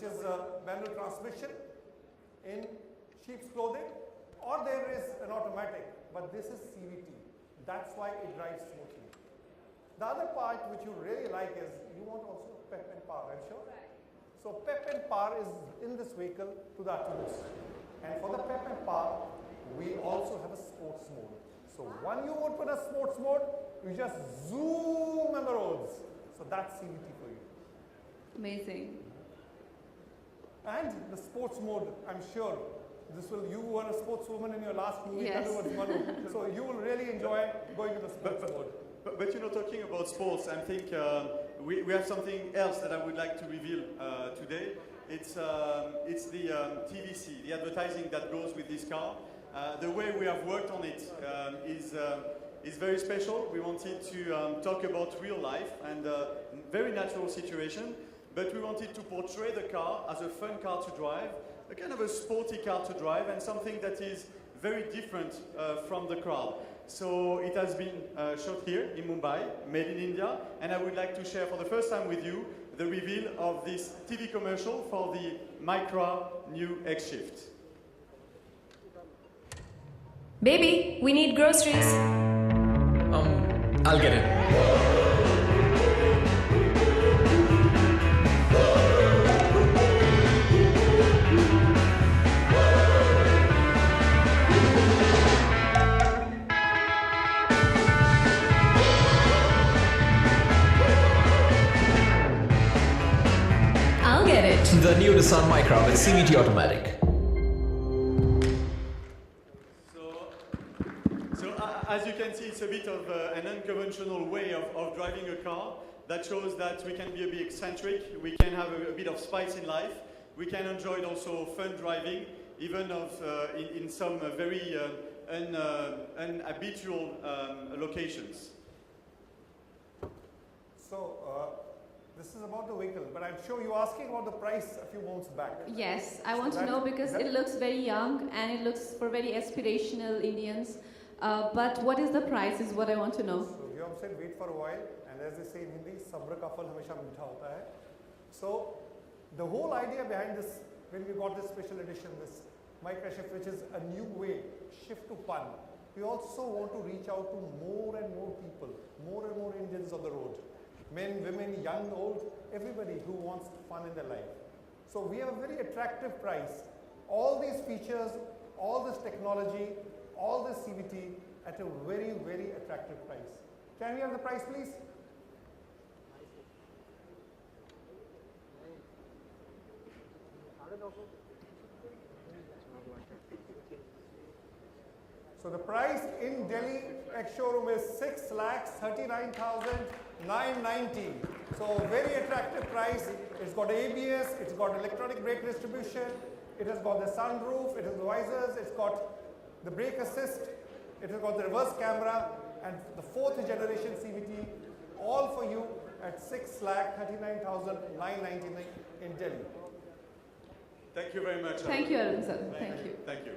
which is a manual transmission in sheep's clothing, or there is an automatic, but this is CVT. That's why it drives smoothly. The other part which you really like is you want also pep and power, I'm sure? So pep and power is in this vehicle to the utmost. And for the pep and power, we also have a sports mode. So when you open a sports mode, you just zoom on the roads. So that's CVT for you. Amazing. And the sports mode, I'm sure, you were a sportswoman in your last movie, yes. So you will really enjoy going to the sports mode. But you know, talking about sports, I think we have something else that I would like to reveal today. It's the TVC, the advertising that goes with this car. The way we have worked on it is very special. We wanted to talk about real life and very natural situation, but we wanted to portray the car as a fun car to drive, a kind of a sporty car to drive, and something that is very different from the crowd. So it has been shot here in Mumbai, made in India, and I would like to share for the first time with you the reveal of this TV commercial for the Micra new X-Shift. Baby, we need groceries. I'll get it. I'll get it. The new Nissan Micra with CVT automatic. As you can see, it's a bit of an unconventional way of driving a car that shows that we can be a bit eccentric, we can have a bit of spice in life, we can enjoy also fun driving, even in some very unhabitual locations. So this is about the vehicle, but I'm sure you're asking about the price a few months back. Yes, I want to know because it looks very young and it looks for very aspirational Indians. But what is the price is what I want to know. So Vyom said wait for a while, and as they say in Hindi, sabr ka phal hamesha meetha hota hai. So the whole idea behind this, when we got this special edition, this Micra Shift, which is a new way, shift to fun, we also want to reach out to more and more people, more and more Indians on the road. Men, women, young, old, everybody who wants fun in their life. So we have a very attractive price. All these features, all this technology, all this CVT at a very, very attractive price. Can we have the price, please? So the price in Delhi ex-showroom is 6,39,990. So very attractive price. It's got ABS, it's got electronic brake distribution, it has got the sunroof, it has the visors, it's got the brake assist, it has got the reverse camera, and the 4th generation CVT, all for you at 6,39,999 in Delhi. Thank you very much. Thank you, Arun sir. Thank you. Thank you.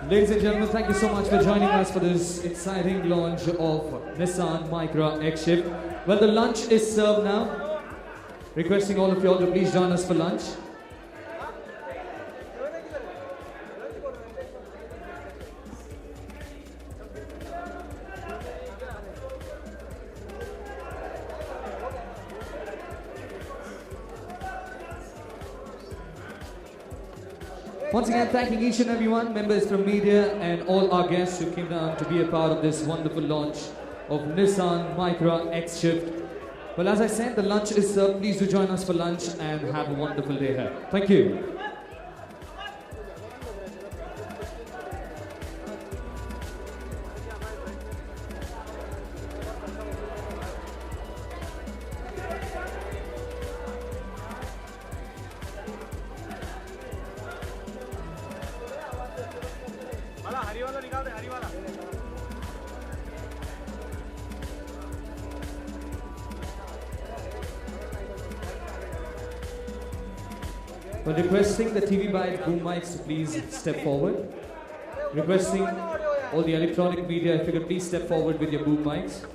Ladies and gentlemen, thank you so much for joining us for this exciting launch of Nissan Micra X-Shift. Well, the lunch is served now. Requesting all of you all to please join us for lunch. Once again, thanking each and every one, members from media and all our guests who came down to be a part of this wonderful launch of Nissan Micra X-Shift. Well, as I said, the lunch is served. Please do join us for lunch and have a wonderful day here. Thank you. Well, requesting the TV Byte boom mics to please step forward. Requesting all the electronic media, if you could please step forward with your boom mics.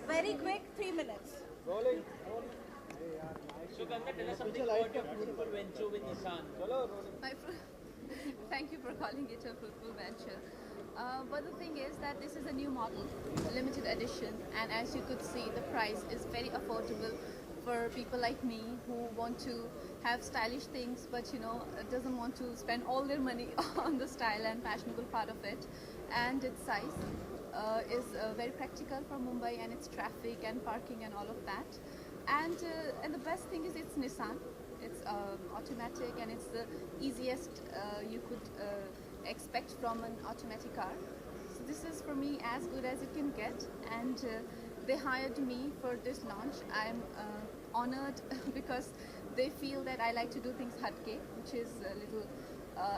Very quick, 3 minutes. Rolling. Sugandha, tell us something about your fruitful venture with Nissan. Thank you for calling it a fruitful venture. But the thing is that this is a new model, a limited edition, and as you could see, the price is very affordable for people like me who want to have stylish things, but doesn't want to spend all their money on the style and fashionable part of it. And its size is very practical for Mumbai and its traffic and parking and all of that. And the best thing is it's Nissan. It's automatic and it's the easiest you could expect from an automatic car. So this is for me as good as it can get, and they hired me for this launch. I'm honored because they feel that I like to do things hatke, which is a little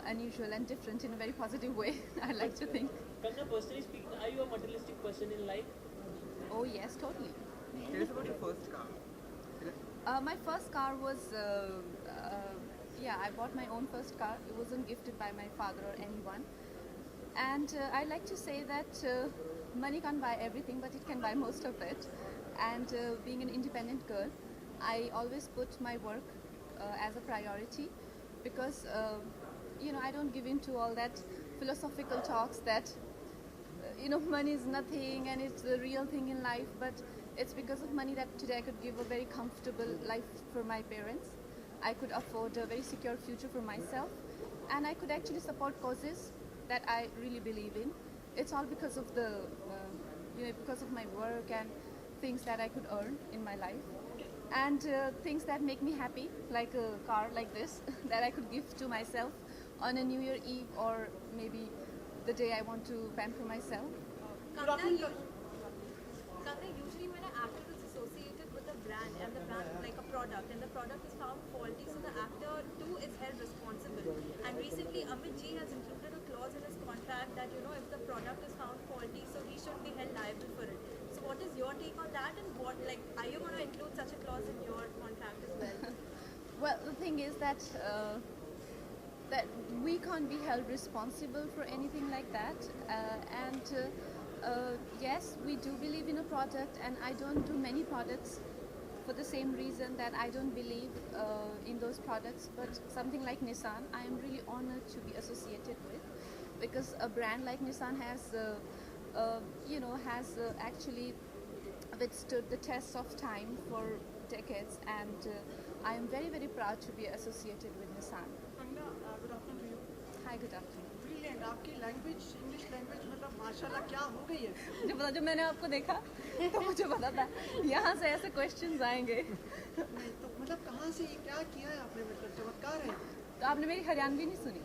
unusual and different in a very positive way, I like to think. Kanna, personally speaking, are you a materialistic person in life? Oh yes, totally. Tell us about your first car. My first car was, I bought my own first car. It wasn't gifted by my father or anyone. And I like to say that money can't buy everything, but it can buy most of it. And being an independent girl, I always put my work as a priority because, I don't give in to all that philosophical talks that, money is nothing and it's the real thing in life, but it's because of money that today I could give a very comfortable life for my parents. I could afford a very secure future for myself, and I could actually support causes that I really believe in. It's all because of because of my work and things that I could earn in my life, and things that make me happy, like a car like this that I could give to myself on a New Year Eve or maybe the day I want to pamper myself. Usually when an actor is associated with a brand and the brand is like a product and the product is found faulty, so the actor too is held responsible. And recently Amit Ji has included a clause in his contract that if the product is found faulty, so he should be held liable for it. So what is your take on that, and are you going to include such a clause in your contract as well? Well, the thing is that that we can't be held responsible for anything like that, yes, we do believe in a product, and I don't do many products for the same reason that I don't believe in those products. But something like Nissan, I am really honored to be associated with, because a brand like Nissan has actually withstood the test of time for decades, and I am very, very proud to be associated with Nissan. Good afternoon to you. Hi, good afternoon. Brilliant. आपकी language, English language, मतलब माशाल्लाह क्या हो गई है? जो मैंने आपको देखा तो मुझे पता था यहाँ से ऐसे क्वेश्चंस आएंगे। नहीं तो मतलब कहाँ से क्या किया है आपने, मतलब चमत्कार है। तो आपने मेरी हरियाणवी नहीं सुनी?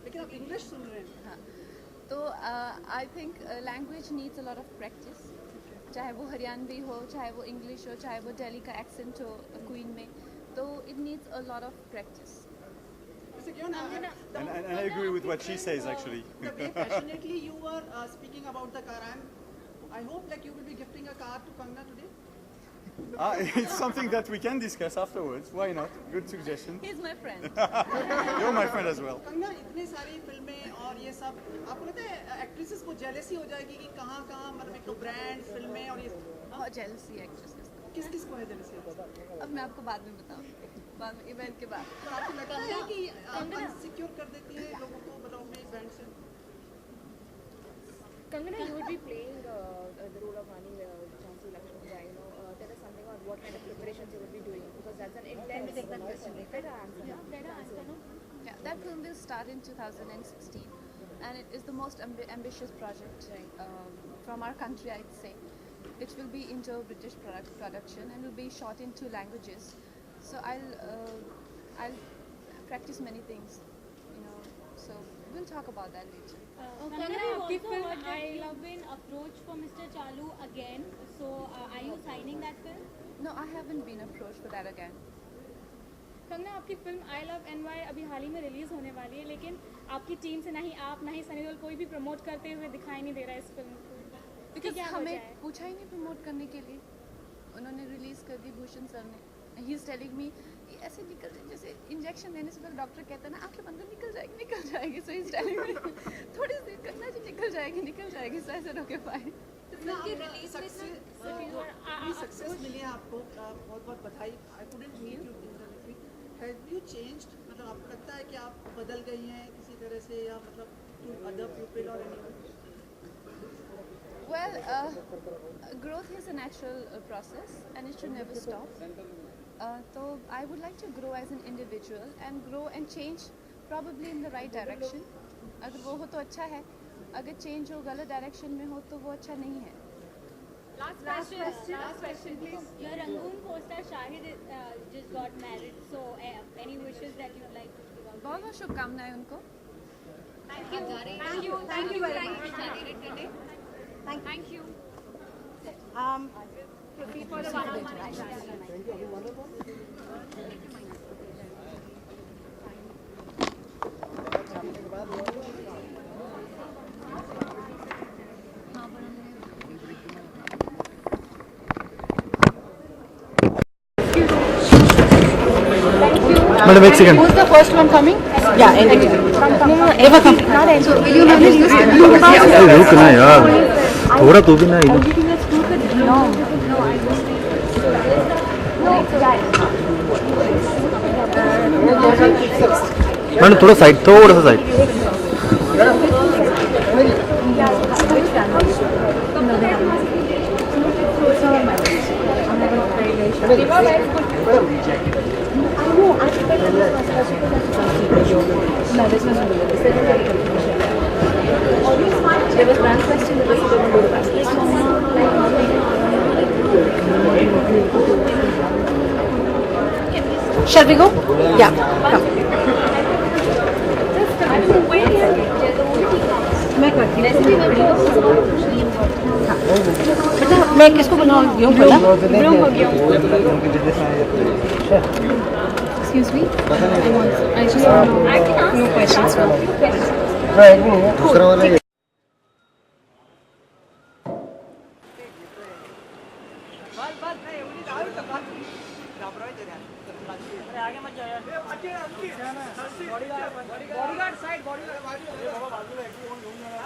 लेकिन आप इंग्लिश सुन रहे हैं। हाँ, तो I think language needs a lot of practice, चाहे वो हरियाणवी हो, चाहे वो इंग्लिश हो, चाहे वो दिल्ली का एक्सेंट हो क्वीन में, तो it needs a lot of practice. And I agree with what she says actually. The way passionately you were speaking about the car, I hope like you will be gifting a car to Kangna today. It's something that we can discuss afterwards. Why not? Good suggestion. He is my friend. You're my friend as well. Kangana, इतने सारी फिल्में और ये सब, आपको लगता है actresses को जेलसी हो जाएगी कि कहाँ मतलब एक तो ब्रांड फिल्में और ये बहुत जेलसी है एक्ट्रेसेस को। किस को है जेलसी? अब मैं आपको बाद में बताऊंगी, बाद में इवेंट के बाद। तो आपको लगता है कि अनसिक्योर कर देती है लोगों को, मतलब अपने ब्रांड से? Kangana, you would be playing the role of Rani Jhansi Lakshmi Bai. Tell us something about what kind of preparations you would be doing, because that's an intense. Better answer, no? Yeah, that film will start in 2016, and it is the most ambitious project from our country, I'd say. It will be Indo-British production and will be shot in 2 languages. So I'll practice many things, So we'll talk about that later. Kangana, you also heard that you have been approached for Mr. Chalu again. So are you signing that film? No, I haven't been approached for that again. Kangana, आपकी film I love NY अभी हाल ही में release होने वाली है, लेकिन आपकी team से ना ही आप ना ही सनी देओल कोई भी प्रमोट करते हुए दिखाई नहीं दे रहा है इस फिल्म को। Because हमें पूछा ही नहीं प्रमोट करने के लिए, उन्होंने रिलीज कर दी भूषण सर ने। He is telling me ऐसे निकल जाए, जैसे इंजेक्शन देने से पहले डॉक्टर कहता है ना आंखें बंद कर निकल जाएगी। So he is telling me थोड़ी सी कंगना जी निकल जाएगी। So I said okay fine. Success मिली है आपको, बहुत बधाई। I couldn't meet you in the between. Have you changed? मतलब आपको लगता है कि आप बदल गई हैं किसी तरह से, या मतलब to other people or anyone? Well, growth is a natural process and it should never stop. So I would like to grow as an individual and grow and change probably in the right direction. अगर वो हो तो अच्छा है, अगर change हो गलत direction में हो तो वो अच्छा नहीं है। Last question, please. Your Rangoon co-star Shahid just got married. So any wishes that you'd like to give out? बहुत शुभकामनाएं उनको। Thank you very much. Thank you. Proceed for the one-on-one. Madam, wait a second. Who's the first one coming? Yeah, Eva come. So will you manage this? रुक ना यार, थोड़ा तो भी ना मैडम थोड़ा सा side No, this wasn't good. There was one question that was going to go. Shall we go? Yeah. Come. मैं किसको बनाऊँ? Excuse me? I just want to know. No questions. आगे मत जाओ यार।